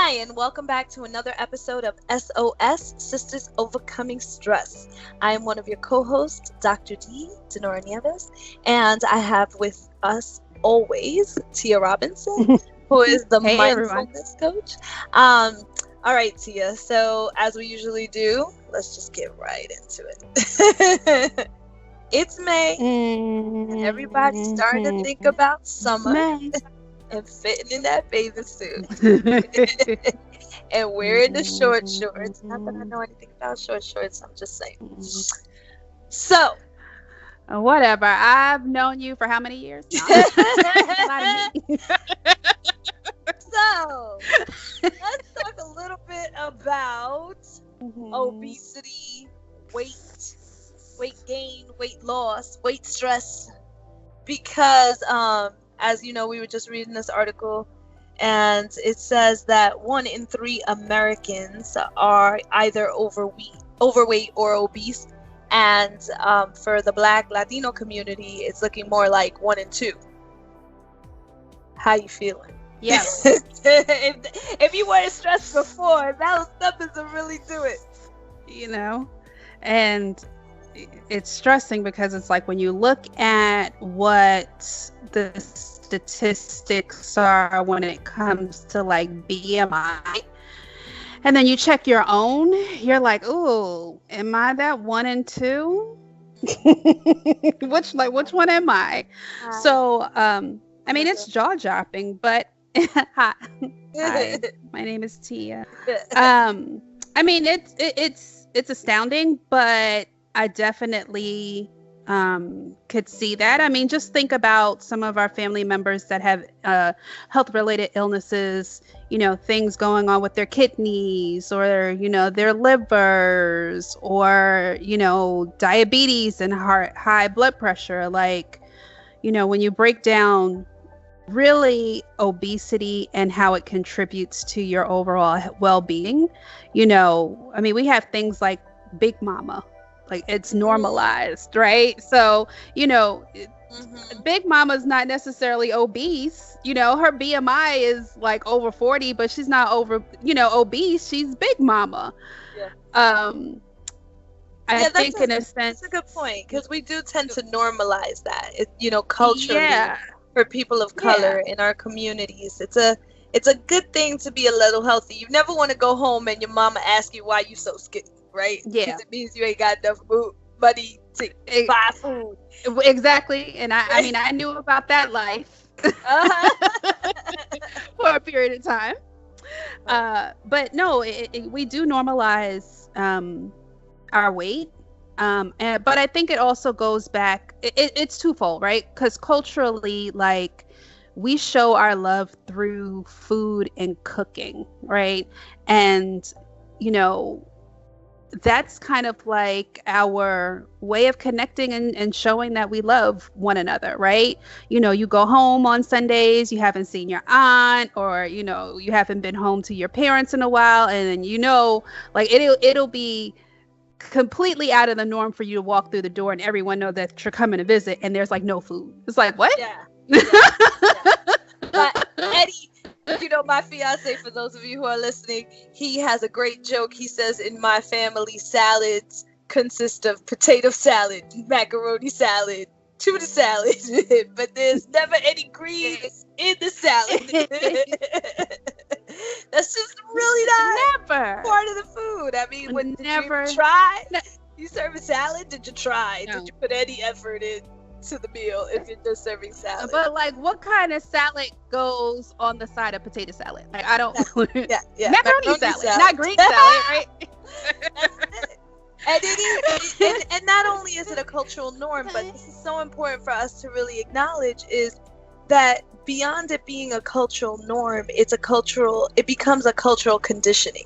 Hi, and welcome back to another episode of S.O.S, Sisters Overcoming Stress. I am one of your co-hosts, Dr. D, Denora Nieves, and I have with us always Tia Robinson, who is the Hey, mindfulness coach. All right, Tia, so as we usually do, let's just get right into it. It's May, and everybody's starting to think about summer and fitting in that bathing suit and wearing the short shorts. Not that I know anything about short shorts, I'm just saying. So, Whatever. I've known you for how many years? No. so let's talk a little bit about obesity, weight gain, weight loss, weight stress, because as you know, we were just reading this article, and it says that 1 in 3 Americans are either overweight or obese, and for the Black Latino community, it's looking more like 1 in 2. How you feeling? Yeah. if you weren't stressed before, that was something to really do it. You know, and it's stressing because it's like when you look at what the statistics are when it comes to like BMI, and then you check your own, you're like, oh, am I that 1 in 2? which one am I? So I mean, it's jaw-dropping, but hi, my name is Tia. I mean, it's astounding, but I definitely could see that. I mean, just think about some of our family members that have health-related illnesses, you know, things going on with their kidneys or, you know, their livers or, you know, diabetes and high blood pressure. Like, you know, when you break down really obesity and how it contributes to your overall well-being, you know, I mean, we have things like Big Mama. Like, it's normalized, right? So, you know, Big Mama's not necessarily obese. You know, her BMI is like over 40, but she's not obese. She's Big Mama. Yeah. I think in a sense, that's a good point, because we do tend to normalize that. You know, culturally, for people of color in our communities, it's a good thing to be a little healthy. You never want to go home and your mama ask you why you so skinny. Right? Yeah. Because it means you ain't got enough money to buy food. Exactly. And I mean, I knew about that life for a period of time. But no, we do normalize our weight. But I think it also goes back, it's twofold, right? Because culturally, like, we show our love through food and cooking, right? And, you know, that's kind of like our way of connecting and showing that we love one another, right? You know, you go home on Sundays, you haven't seen your aunt, or, you know, you haven't been home to your parents in a while, and then, you know, like it'll be completely out of the norm for you to walk through the door and everyone know that you're coming to visit, and there's like no food. It's like, what? Yeah. But Eddie, you know, my fiance, for those of you who are listening, he has a great joke. He says, in my family, salads consist of potato salad, macaroni salad, tuna salad, but there's never any greens in the salad. That's just really not part of the food. I mean, did you try? You serve a salad? Did you try? No. Did you put any effort in to the meal if you're just serving salad? But like, what kind of salad goes on the side of potato salad? Like, I don't. Macaroni salad, not Greek salad, right? And not only is it a cultural norm, but this is so important for us to really acknowledge, is that beyond it being a cultural norm, it becomes a cultural conditioning.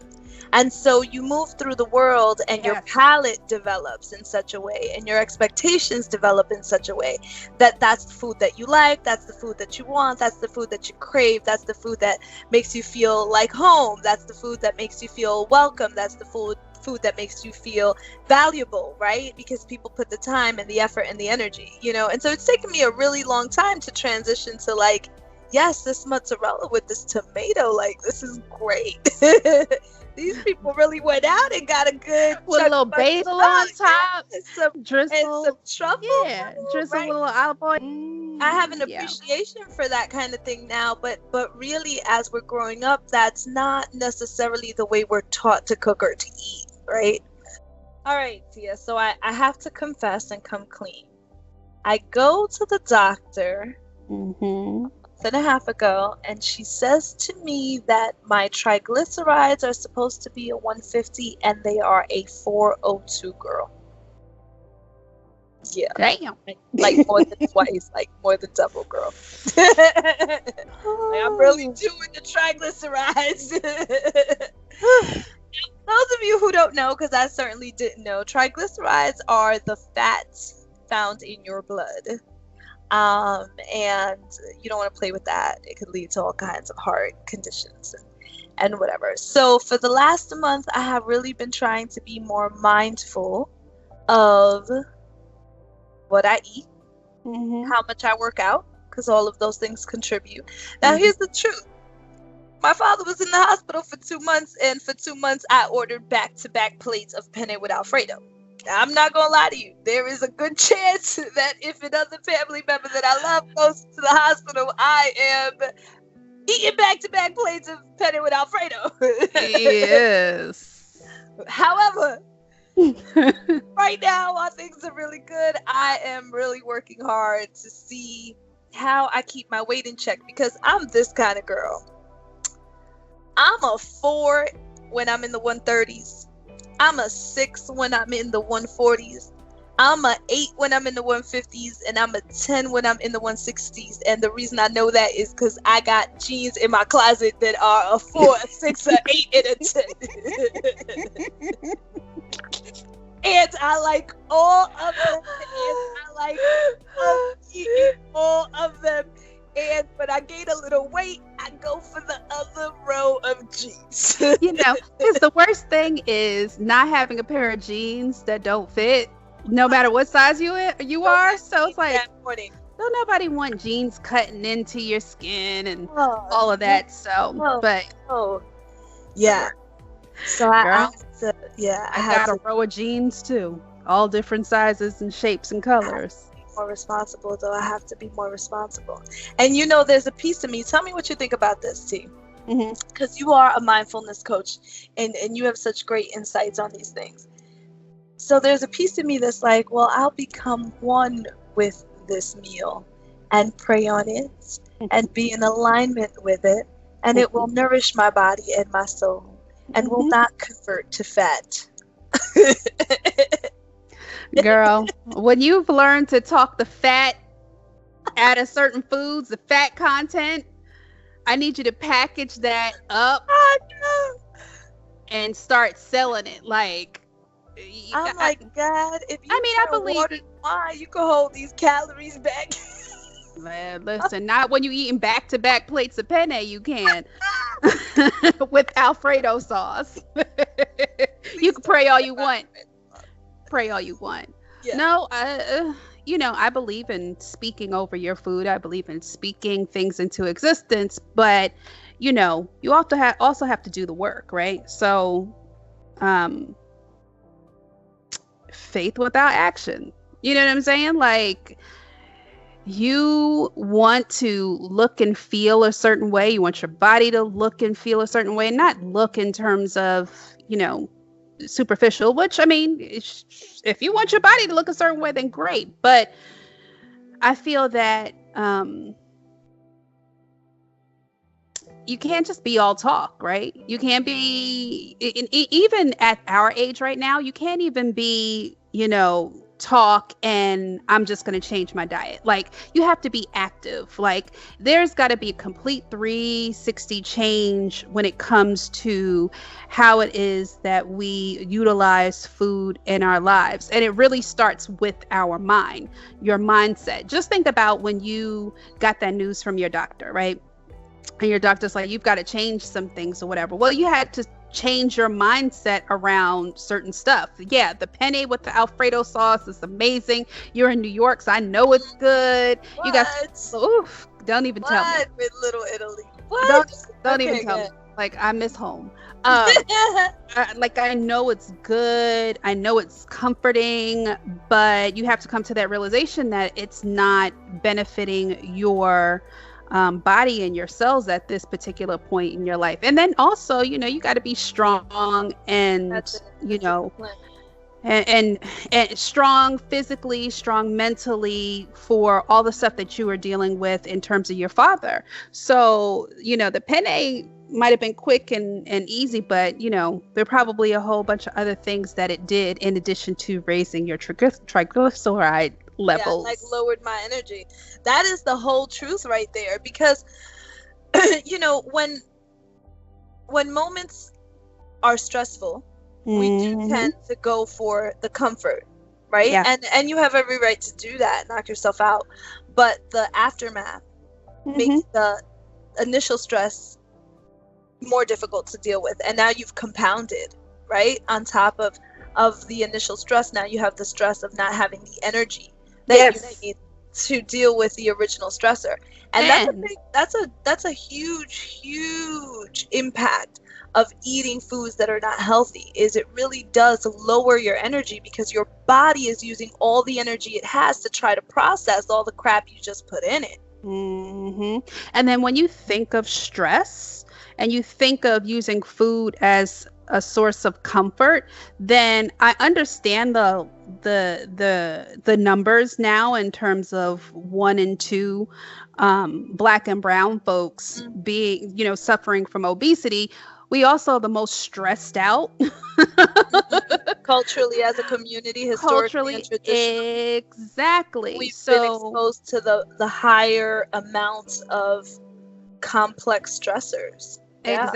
And so you move through the world and your palate develops in such a way and your expectations develop in such a way that that's the food that you like, that's the food that you want, that's the food that you crave, that's the food that makes you feel like home, that's the food that makes you feel welcome, that's the food that makes you feel valuable, right? Because people put the time and the effort and the energy, you know? And so it's taken me a really long time to transition to like, yes, this mozzarella with this tomato, like, this is great. These people really went out and got a good with a little basil on top, drizzle, and some truffle. Yeah, drizzle a little olive oil. I have an appreciation for that kind of thing now, but really, as we're growing up, that's not necessarily the way we're taught to cook or to eat, right? All right, Tia, so I have to confess and come clean. I go to the doctor a month and a half ago, and she says to me that my triglycerides are supposed to be a 150 and they are a 402, girl. Yeah. Damn. Like more than twice, like more than double, girl. Like, I'm really doing the triglycerides. Those of you who don't know, because I certainly didn't know, triglycerides are the fats found in your blood. And you don't want to play with that. It could lead to all kinds of heart conditions and whatever. So for the last month, I have really been trying to be more mindful of what I eat, how much I work out, because all of those things contribute. Now, here's the truth. My father was in the hospital for 2 months, and for 2 months, I ordered back-to-back plates of penne with Alfredo. I'm not going to lie to you. There is a good chance that if another family member that I love goes to the hospital, I am eating back-to-back plates of penne with Alfredo. Yes. However, right now, while things are really good, I am really working hard to see how I keep my weight in check, because I'm this kind of girl. I'm a 4 when I'm in the 130s. I'm a 6 when I'm in the 140s. I'm a 8 when I'm in the 150s, and I'm a 10 when I'm in the 160s. And the reason I know that is because I got jeans in my closet that are a 4, a 6, a 8, and a 10. And I like all of them. And I like eating all of them. And when I gain a little weight, I go for the other row of jeans. You know, because the worst thing is not having a pair of jeans that don't fit, no matter what size you are. So it's like, don't nobody want jeans cutting into your skin and all of that. So, yeah. So I got a row of jeans too, all different sizes and shapes and colors. More responsible, though. I have to be more responsible. And you know, there's a piece of me. Tell me what you think about this, T. Because you are a mindfulness coach, and you have such great insights on these things. So there's a piece of me that's like, well, I'll become one with this meal and pray on it and be in alignment with it, and it will nourish my body and my soul and will not convert to fat. Girl, when you've learned to talk the fat out of certain foods, the fat content, I need you to package that up and start selling it. Like, oh my God, if you I believe water and wine, you can hold these calories back. Man, listen, not when you're eating back-to-back plates of penne, you can. With Alfredo sauce. You can pray all you want. Pray all you want. Yeah. No, I believe in speaking over your food. I believe in speaking things into existence, but you also have to do the work, right? So faith without action. You know what I'm saying? Like, you want to look and feel a certain way. You want your body to look and feel a certain way, not look in terms of, superficial, which, I mean, if you want your body to look a certain way, then great. But I feel that you can't just be all talk, right? You can't be, even at our age right now, you can't even be, talk and I'm just going to change my diet. Like, you have to be active. Like, there's got to be a complete 360 change when it comes to how it is that we utilize food in our lives. And it really starts with our mind, your mindset. Just think about when you got that news from your doctor, right? And your doctor's like, you've got to change some things or whatever. Well, you had to change your mindset around certain stuff. Yeah, the penne with the Alfredo sauce is amazing. You're in New York, so I know it's good. What? You got Don't even tell me. What with Little Italy? What? Don't Okay, even tell me. good. Like, I miss home. Like, I know it's good. I know it's comforting, but you have to come to that realization that it's not benefiting your body and your cells at this particular point in your life. And then also, you know, you got to be strong and, That's it. you know, Discipline. and strong physically, strong mentally for all the stuff that you were dealing with in terms of your father. So, you know, the penne might have been quick and easy, but, you know, there are probably a whole bunch of other things that it did in addition to raising your triglyceride levels. Yeah, like lowered my energy. That is the whole truth right there. Because, you know, when moments are stressful, we do tend to go for the comfort, right? Yeah. And you have every right to do that, knock yourself out. But the aftermath makes the initial stress more difficult to deal with. And now you've compounded, right? On top of the initial stress, now you have the stress of not having the energy that you need to deal with the original stressor. And that's a huge impact of eating foods that are not healthy. Is it really does lower your energy because your body is using all the energy it has to try to process all the crap you just put in it. And then when you think of stress and you think of using food as a source of comfort, then I understand the numbers now in terms of 1 and 2 Black and brown folks being, you know, suffering from obesity. We also are the most stressed out culturally as a community, historically and traditionally. Exactly. We've been exposed to the higher amounts of complex stressors. Yeah.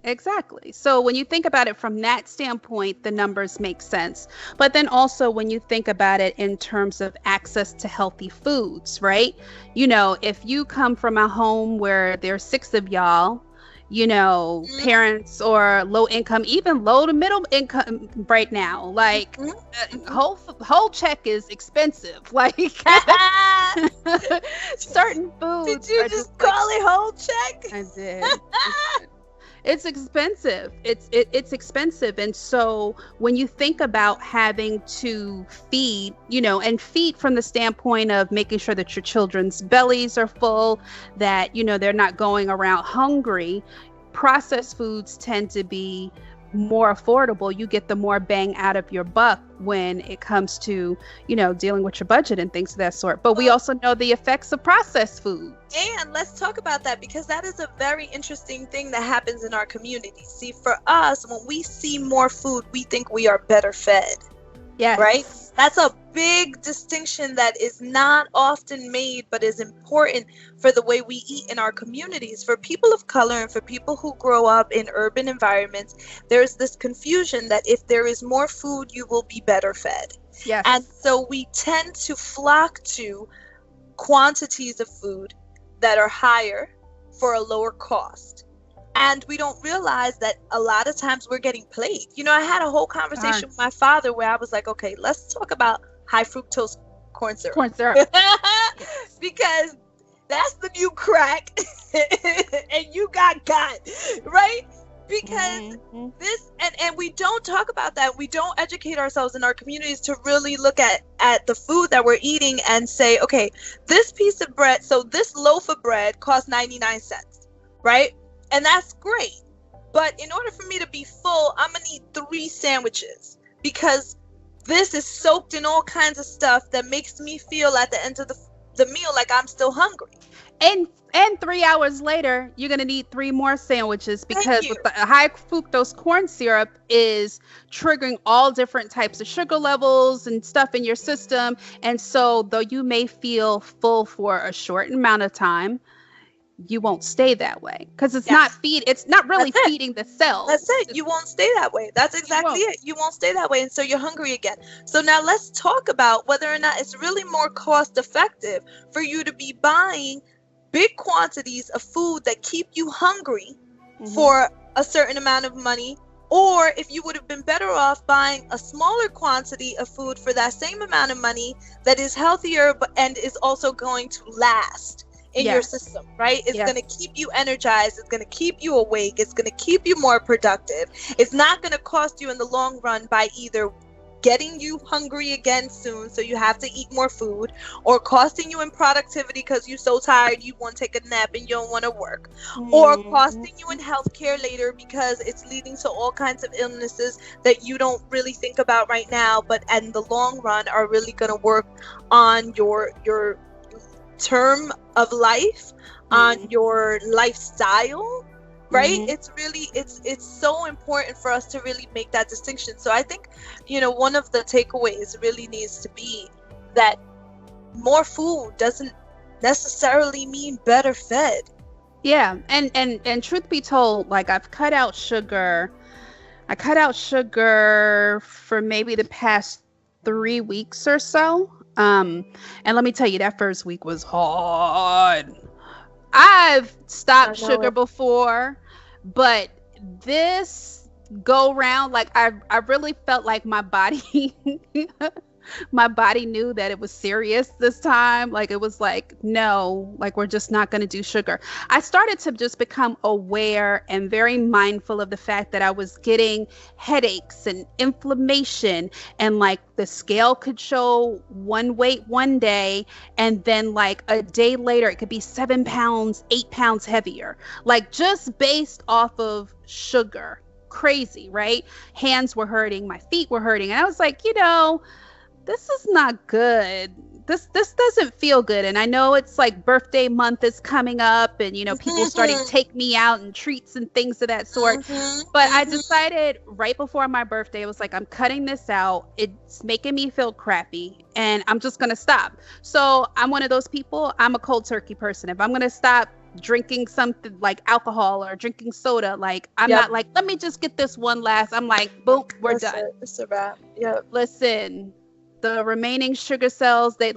Exactly. So when you think about it from that standpoint, the numbers make sense. But then also when you think about it in terms of access to healthy foods, right? You know, if you come from a home where there's 6 of y'all, you know, parents or low income, even low to middle income right now, like whole check is expensive. Like certain foods. Did you just call it whole check? I did. It's expensive. It's expensive. And so when you think about having to feed, you know, and feed from the standpoint of making sure that your children's bellies are full, that, you know, they're not going around hungry, processed foods tend to be more affordable. You get the more bang out of your buck when it comes to, you know, dealing with your budget and things of that sort. But we also know the effects of processed food. And let's talk about that, because that is a very interesting thing that happens in our community. See, for us, when we see more food, we think we are better fed. Yes. Right? That's a big distinction that is not often made, but is important for the way we eat in our communities. For people of color and for people who grow up in urban environments, there's this confusion that if there is more food, you will be better fed. Yes. And so we tend to flock to quantities of food that are higher for a lower cost. And we don't realize that a lot of times we're getting played. You know, I had a whole conversation with my father where I was like, okay, let's talk about high fructose corn syrup. Because that's the new crack and you got, right? Because this, and we don't talk about that. We don't educate ourselves in our communities to really look at the food that we're eating and say, okay, this piece of bread, so this loaf of bread costs 99 cents, right? And that's great. But in order for me to be full, I'm going to need 3 sandwiches because this is soaked in all kinds of stuff that makes me feel at the end of the meal like I'm still hungry. And 3 hours later, you're going to need 3 more sandwiches because with the high fructose corn syrup is triggering all different types of sugar levels and stuff in your system. And so though you may feel full for a short amount of time, you won't stay that way because it's not really feeding the cells. That's it. You won't stay that way. That's exactly it. You won't stay that way. And so you're hungry again. So now let's talk about whether or not it's really more cost effective for you to be buying big quantities of food that keep you hungry for a certain amount of money, or if you would have been better off buying a smaller quantity of food for that same amount of money that is healthier and is also going to last. in your Yes. system, right? It's Yes. going to keep you energized. It's going to keep you awake. It's going to keep you more productive. It's not going to cost you in the long run by either getting you hungry again soon, so you have to eat more food, or costing you in productivity because you're so tired you want to take a nap and you don't want to work, or costing you in healthcare later because it's leading to all kinds of illnesses that you don't really think about right now, but in the long run are really going to work on your term of life, on your lifestyle, right? It's really it's so important for us to really make that distinction. So I think, one of the takeaways really needs to be that more food doesn't necessarily mean better fed. Yeah, and truth be told, like I've cut out sugar. I cut out sugar for maybe the past 3 weeks or so. And let me tell you, that first week was hard. I've stopped sugar before, but this go round, like I really felt like my body my body knew that it was serious this time. Like it was like, no, like we're just not going to do sugar. I started to just become aware and very mindful of the fact that I was getting headaches and inflammation, and like the scale could show one weight one day, and then like a day later it could be 7 pounds, 8 pounds heavier, like just based off of sugar. Crazy, right? Hands were hurting, my feet were hurting, and I was like, this is not good. This doesn't feel good. And I know it's like birthday month is coming up, and people starting to take me out and treats and things of that sort. But I decided right before my birthday, it was like, I'm cutting this out. It's making me feel crappy, and I'm just gonna stop. So I'm one of those people. I'm a cold turkey person. If I'm gonna stop drinking something like alcohol or drinking soda, like I'm not like, let me just get this one last. I'm like, boom, we're done. It's a wrap. Yep. Listen, the remaining sugar cells, they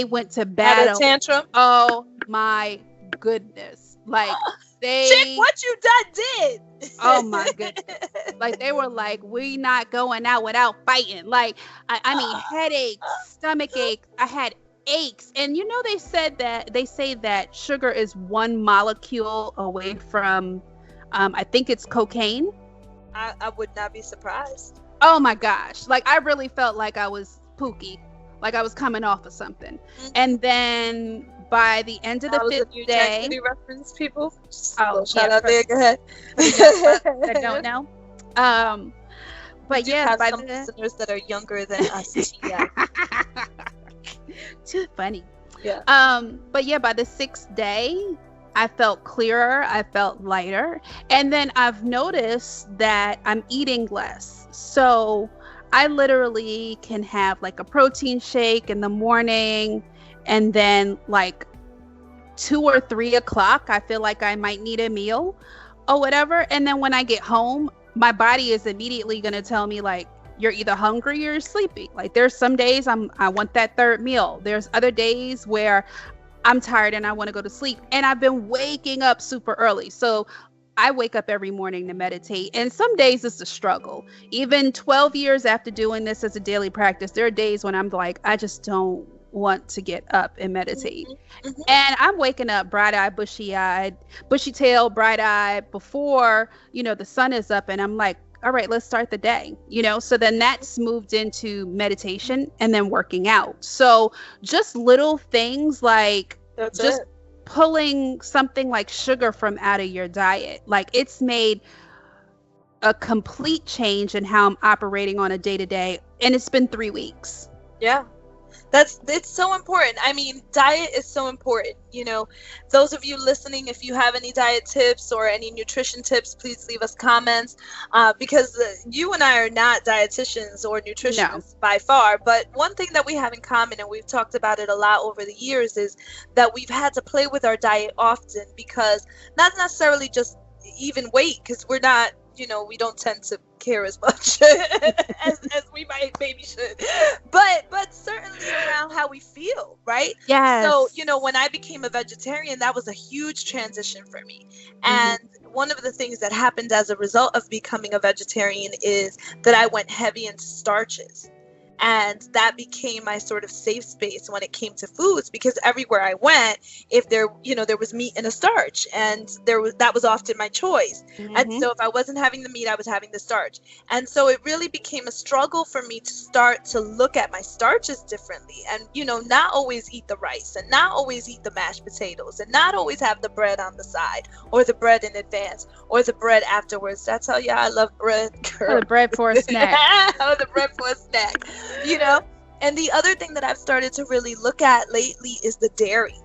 went to battle. Had a tantrum. Oh my goodness. Like Chick, what you done did. Oh my goodness. Like they were like, we not going out without fighting. Like I mean, headaches, stomach aches. I had aches. And they say that sugar is one molecule away from I think it's cocaine. I would not be surprised. Oh my gosh. Like I really felt like I was pooky, like I was coming off of something. And then by the end of the fifth day, reference people. Oh, shout out there. Go ahead. I don't know. But yeah, by some listeners that are younger than us. Yeah. Too funny. Yeah. But yeah, by the 6th day, I felt clearer, I felt lighter, and then I've noticed that I'm eating less. So I literally can have like a protein shake in the morning, and then like 2 or 3 o'clock, I feel like I might need a meal or whatever. And then when I get home, my body is immediately going to tell me like, you're either hungry or you're sleepy. Like there's some days I want that third meal. There's other days where I'm tired and I want to go to sleep. And I've been waking up super early. So I wake up every morning to meditate. And some days it's a struggle. Even 12 years after doing this as a daily practice, there are days when I'm like, I just don't want to get up and meditate. And I'm waking up bright-eyed, bushy-eyed, bushy-tailed, bright-eyed before, the sun is up. And I'm like, all right, let's start the day, so then that's moved into meditation and then working out. So just little things like pulling something like sugar from out of your diet. Like it's made a complete change in how I'm operating on a day-to-day. And it's been 3 weeks. Yeah. It's so important. I mean, diet is so important. Those of you listening, if you have any diet tips or any nutrition tips, please leave us comments, because you and I are not dietitians or nutritionists by far. But one thing that we have in common, and we've talked about it a lot over the years, is that we've had to play with our diet often, because not necessarily just even weight, because we're not, we don't tend to care as much as we maybe should, but certainly around how we feel, right? Yes. So when I became a vegetarian, that was a huge transition for me. And one of the things that happened as a result of becoming a vegetarian is that I went heavy into starches. And that became my sort of safe space when it came to foods, because everywhere I went, if there, there was meat and a starch, and that was often my choice. And so if I wasn't having the meat, I was having the starch. And so it really became a struggle for me to start to look at my starches differently, and, not always eat the rice, and not always eat the mashed potatoes, and not always have the bread on the side, or the bread in advance, or the bread afterwards. That's how, I love bread, girl. Or the bread for a snack. Or the bread for a snack. And the other thing that I've started to really look at lately is the dairy.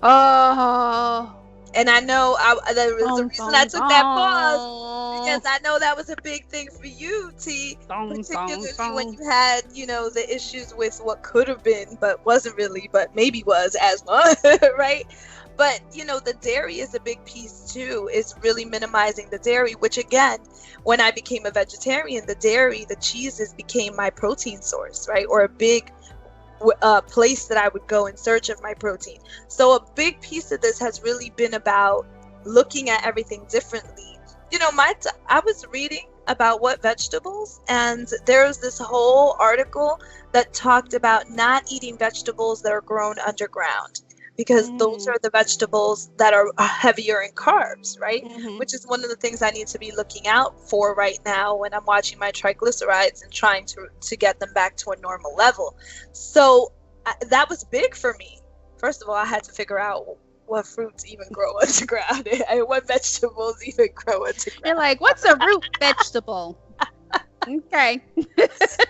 Oh. And I know there was a reason I took that pause, because I know that was a big thing for you, T, particularly when you had, the issues with what could have been, but wasn't really, but maybe was, asthma, right? But, the dairy is a big piece too, is really minimizing the dairy, which again, when I became a vegetarian, the cheeses became my protein source, right? Or a big place that I would go in search of my protein. So a big piece of this has really been about looking at everything differently. I was reading about what vegetables, and there was this whole article that talked about not eating vegetables that are grown underground, because those are the vegetables that are heavier in carbs, right? Which is one of the things I need to be looking out for right now when I'm watching my triglycerides and trying to get them back to a normal level. So that was big for me. First of all, I had to figure out what fruits even grow underground and what vegetables even grow underground. You're like, what's a root vegetable? Okay. Just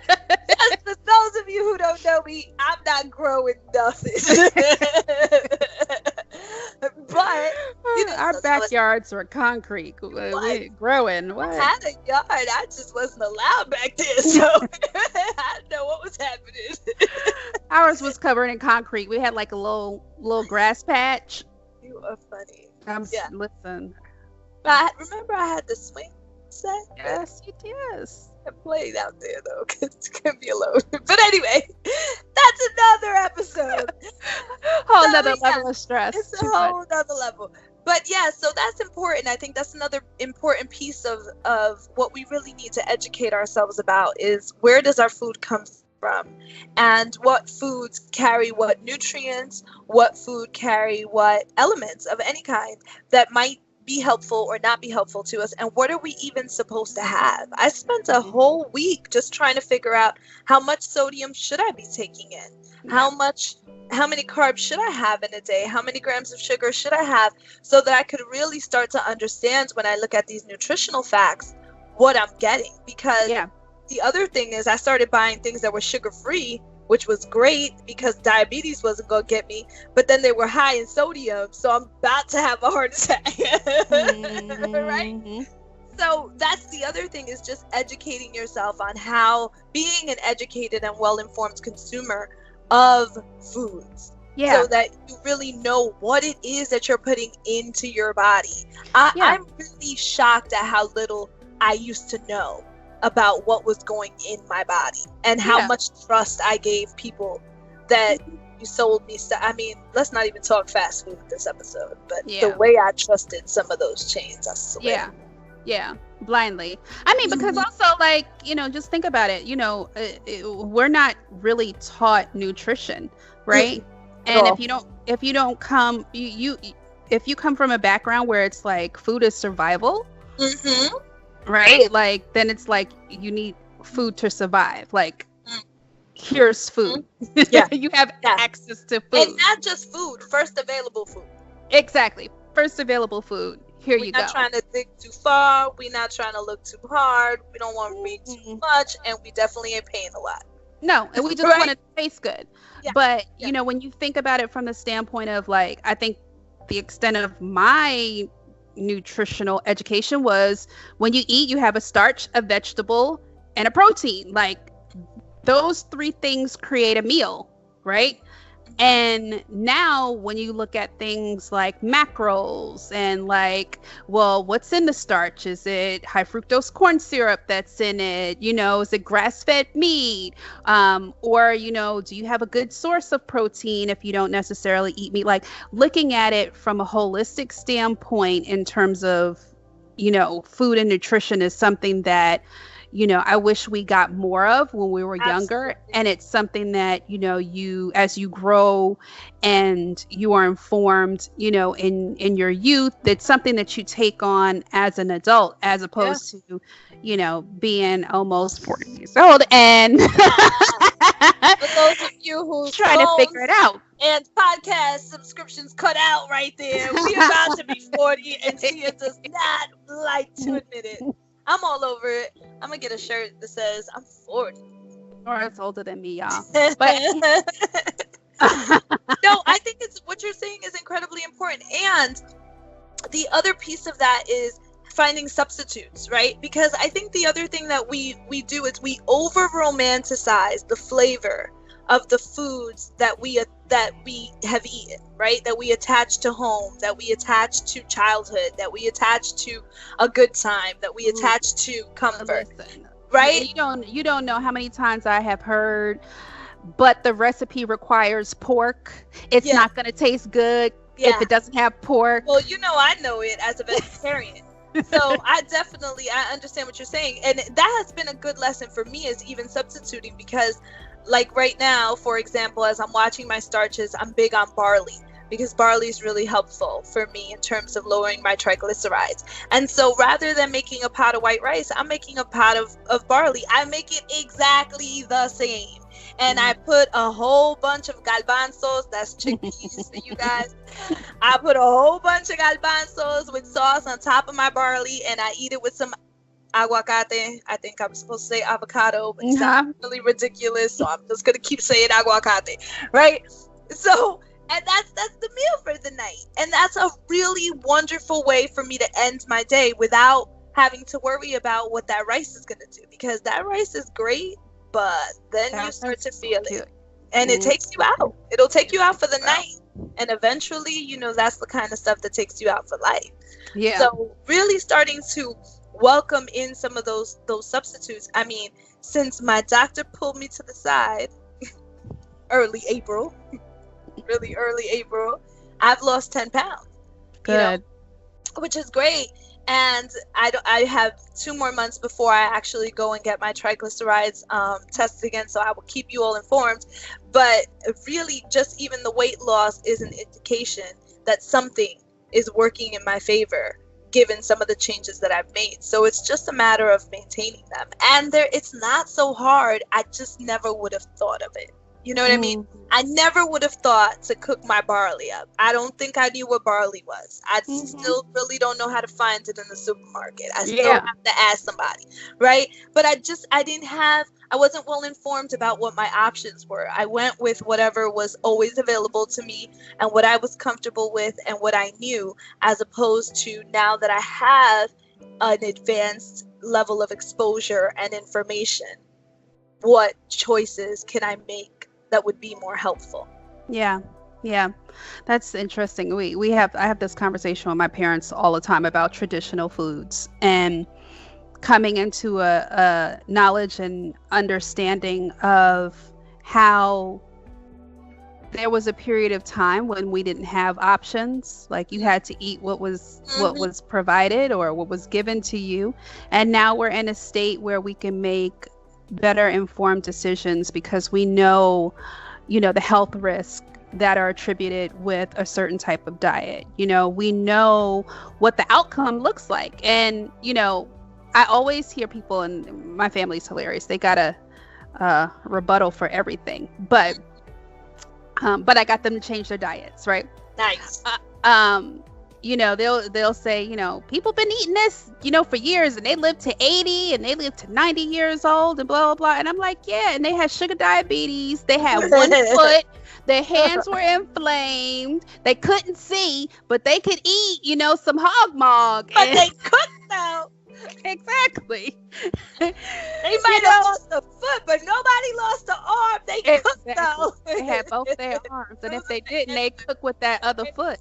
for those of you who don't know me, I'm not growing nothing. But our backyards were concrete. We growing. What? I had a yard. I just wasn't allowed back there, so I didn't know what was happening. Ours was covered in concrete. We had like a little grass patch. You are funny. Listen. But remember, I had the swing set. Yes, you did. I played out there though, because it's gonna be alone. But anyway, that's another episode. Whole nother level of stress. It's a whole nother level. But yeah, so that's important. I think that's another important piece of what we really need to educate ourselves about, is where does our food come from, and what foods carry what nutrients, what food carry what elements of any kind that might be helpful or not be helpful to us, and what are we even supposed to have? I spent a whole week just trying to figure out how much sodium should I be taking in, how many carbs should I have in a day, how many grams of sugar should I have, so that I could really start to understand, when I look at these nutritional facts, what I'm getting. Because the other thing is, I started buying things that were sugar free, which was great because diabetes wasn't going to get me, but then they were high in sodium, so I'm about to have a heart attack. Right? So that's the other thing, is just educating yourself on how, being an educated and well-informed consumer of foods, so that you really know what it is that you're putting into your body. I'm really shocked at how little I used to know about what was going in my body, and how much trust I gave people that you sold me stuff. I mean, let's not even talk fast food this episode, but the way I trusted some of those chains, I swear. Blindly. I mean, because also, like, just think about it, we're not really taught nutrition, right? And if you come from a background where it's like food is survival, right? Like, then it's like you need food to survive. Like, here's food. You have access to food. And not just food, first available food. Exactly. First available food. Here you go. We're not trying to dig too far. We're not trying to look too hard. We don't want to read too much. And we definitely ain't paying a lot. No, and we just want it to taste good. But, when you think about it from the standpoint of, like, I think the extent of my nutritional education was, when you eat, you have a starch, a vegetable, and a protein. Like, those three things create a meal, right? And now when you look at things like macros and like, well, what's in the starch? Is it high fructose corn syrup that's in it? Is it grass-fed meat? Or, do you have a good source of protein if you don't necessarily eat meat? Like, looking at it from a holistic standpoint in terms of, food and nutrition is something that, I wish we got more of when we were younger. Absolutely. And it's something that, as you grow and you are informed, in your youth, it's something that you take on as an adult, as Yeah. opposed to, being almost 40 years old and For those of you whose trying to figure it phones out. and podcast subscriptions cut out right there, we're about to be 40 and Sia does not like to admit it. I'm all over it. I'm gonna get a shirt that says I'm 40. Or it's older than me, y'all. But But no, I think it's what you're saying is incredibly important. And the other piece of that is finding substitutes, right? Because I think the other thing that we do is we over romanticize the flavor of the foods that we have eaten, right? That we attach to home, that we attach to childhood, that we attach to a good time, that we attach to comfort, listen, right? you don't know how many times I have heard, but the recipe requires pork. It's Yeah. not going to taste good Yeah. if it doesn't have pork. Well, I know it as a vegetarian. So I understand what you're saying. And that has been a good lesson for me, is even substituting, because like right now, for example, as I'm watching my starches, I'm big on barley, because barley is really helpful for me in terms of lowering my triglycerides. And so rather than making a pot of white rice, I'm making a pot of barley. I make it exactly the same. And I put a whole bunch of garbanzos, that's chickpeas for you guys. I put a whole bunch of garbanzos with sauce on top of my barley, and I eat it with some aguacate. I think I'm supposed to say avocado, but it sounds really ridiculous, so I'm just gonna keep saying aguacate, right? So, and that's the meal for the night, and that's a really wonderful way for me to end my day without having to worry about what that rice is gonna do, because that rice is great, but then you start to feel it, and it takes you out. It'll take you out for the night, and eventually, that's the kind of stuff that takes you out for life. Yeah. So really starting to welcome in some of those substitutes. I mean, since my doctor pulled me to the side really early April, I've lost 10 pounds. Good. Which is great. And I have 2 more months before I actually go and get my triglycerides tested again, so I will keep you all informed. But really, just even the weight loss is an indication that something is working in my favor, given some of the changes that I've made. So it's just a matter of maintaining them. And it's not so hard. I just never would have thought of it. You know what I mean? I never would have thought to cook my barley up. I don't think I knew what barley was. I still really don't know how to find it in the supermarket. I still have to ask somebody, right? But I wasn't well informed about what my options were. I went with whatever was always available to me and what I was comfortable with and what I knew, as opposed to now that I have an advanced level of exposure and information, what choices can I make that would be more helpful? Yeah. That's interesting. I have this conversation with my parents all the time about traditional foods, and coming into a knowledge and understanding of how there was a period of time when we didn't have options. Like, you had to eat what was provided or what was given to you. And now we're in a state where we can make better informed decisions, because we know, the health risks that are attributed with a certain type of diet. We know what the outcome looks like. And, I always hear people, and my family's hilarious, they got a rebuttal for everything, but I got them to change their diets, right? Nice. They'll say, people been eating this, for years, and they live to 80 and they live to 90 years old and blah, blah, blah. And I'm like, yeah. And they had sugar diabetes. They had one foot. Their hands were inflamed. They couldn't see, but they could eat, some hog mog. But they could though. Exactly. They might have lost a foot, but nobody lost an arm. They cooked though. They had both their arms. And if they didn't, they cook with that other foot.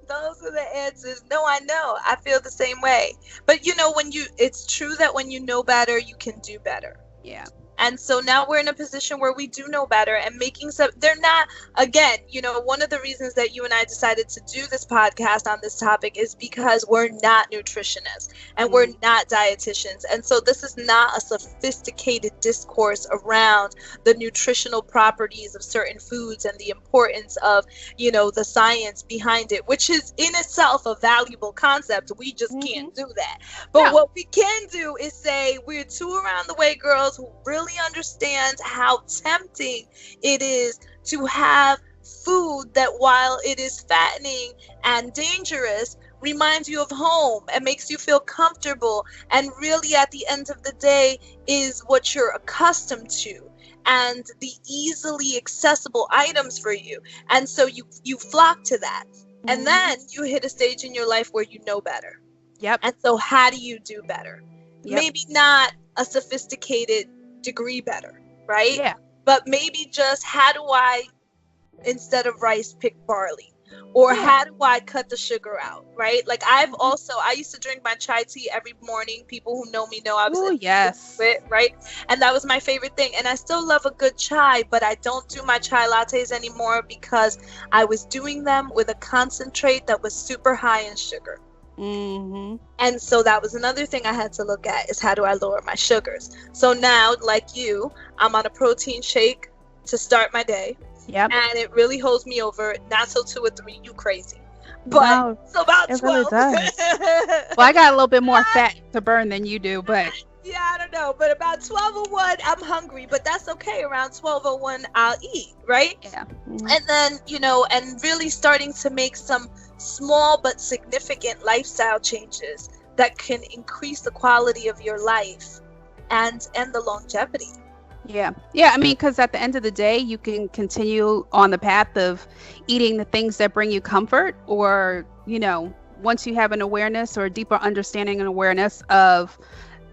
Those are the answers. No, I know. I feel the same way. But it's true that when you know better, you can do better. Yeah. And so now we're in a position where we do know better, and making some, they're not, again, you know, one of the reasons that you and I decided to do this podcast on this topic is because we're not nutritionists and we're not dietitians. And so this is not a sophisticated discourse around the nutritional properties of certain foods and the importance of, you know, the science behind it, which is in itself a valuable concept. We just can't do that. But what we can do is say we're two around the way girls who really understand how tempting it is to have food that, while it is fattening and dangerous, reminds you of home and makes you feel comfortable, and really at the end of the day is what you're accustomed to and the easily accessible items for you. And so you flock to that. And then you hit a stage in your life where you know better. Yep. And so how do you do better? Maybe not a sophisticated degree better, right? Yeah. But maybe just, how do I, instead of rice, pick barley? Or how do I cut the sugar out, right? Like I used to drink my chai tea every morning. People who know me know I was it, right? And that was my favorite thing. And I still love a good chai, but I don't do my chai lattes anymore because I was doing them with a concentrate that was super high in sugar. And so that was another thing I had to look at, is how do I lower my sugars? So now, like you, I'm on a protein shake to start my day. Yep. And it really holds me over. Not till 2 or 3, you crazy. But it's about 12. Really does. Well, I got a little bit more fat to burn than you do, but yeah, I don't know. But about 12:01, I'm hungry, but that's okay. Around 12:01, I'll eat, right? Yeah. And then, you know, and really starting to make some small but significant lifestyle changes that can increase the quality of your life and the longevity. Yeah. I mean, because at the end of the day, you can continue on the path of eating the things that bring you comfort, or, you know, once you have an awareness or a deeper understanding and awareness of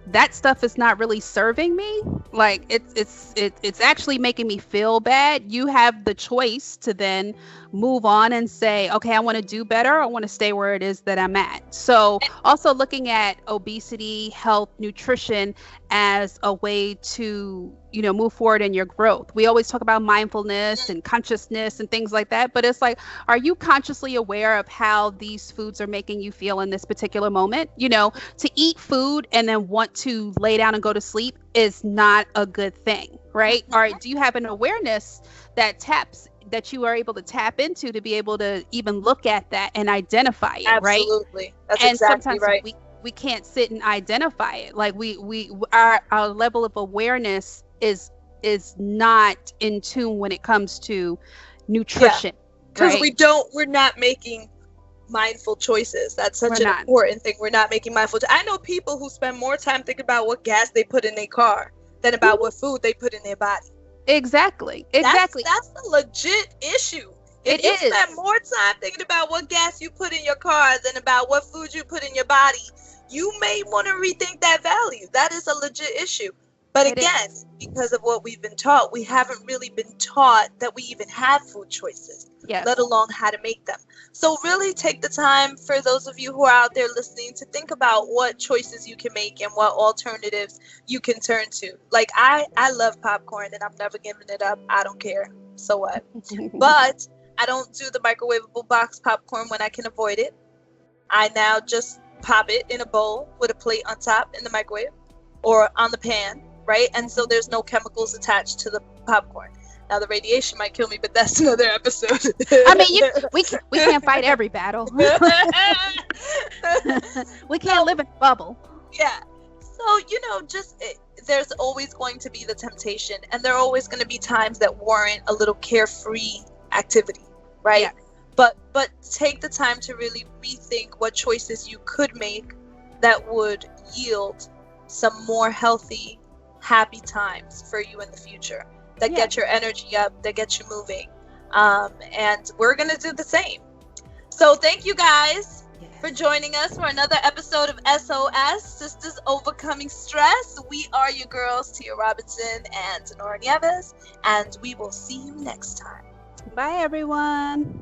that stuff is not really serving me, like it's actually making me feel bad, you have the choice to then move on and say, okay, I want to do better. I want to stay where it is that I'm at. So also looking at obesity, health, nutrition as a way to, you know, move forward in your growth. We always talk about mindfulness and consciousness and things like that, but it's like, are you consciously aware of how these foods are making you feel in this particular moment? You know, to eat food and then want to lay down and go to sleep is not a good thing, right? All right, do you have an awareness that you are able to tap into to be able to even look at that and identify it? Absolutely. Right? That's and exactly sometimes right. We can't sit and identify it. Like our level of awareness is not in tune when it comes to nutrition. Because right? we're not making mindful choices. That's such We're an not. important thing. We're not making mindful. I know people who spend more time thinking about what gas they put in their car than about what food they put in their body. Exactly. That's a legit issue. If you is. spend more time thinking about what gas you put in your car than about what food you put in your body, you may want to rethink that value. That is a legit issue. But again, because of what we've been taught, we haven't really been taught that we even have food choices, let alone how to make them. So really take the time, for those of you who are out there listening, to think about what choices you can make and what alternatives you can turn to. Like I love popcorn and I'm never giving it up. I don't care. So what? But I don't do the microwavable box popcorn when I can avoid it. I now just pop it in a bowl with a plate on top in the microwave or on the pan, right? And so there's no chemicals attached to the popcorn. Now the radiation might kill me, but that's another episode. I mean, we can't fight every battle. We can't live in a bubble. Yeah. So, you know, there's always going to be the temptation, and there are always going to be times that warrant a little carefree activity, right? Yeah. But take the time to really rethink what choices you could make that would yield some more healthy, happy times for you in the future, that get your energy up, that get you moving. And we're going to do the same. So thank you guys for joining us for another episode of S.O.S, Sisters Overcoming Stress. We are your girls, Tia Robinson and Nora Nieves, and we will see you next time. Bye, everyone.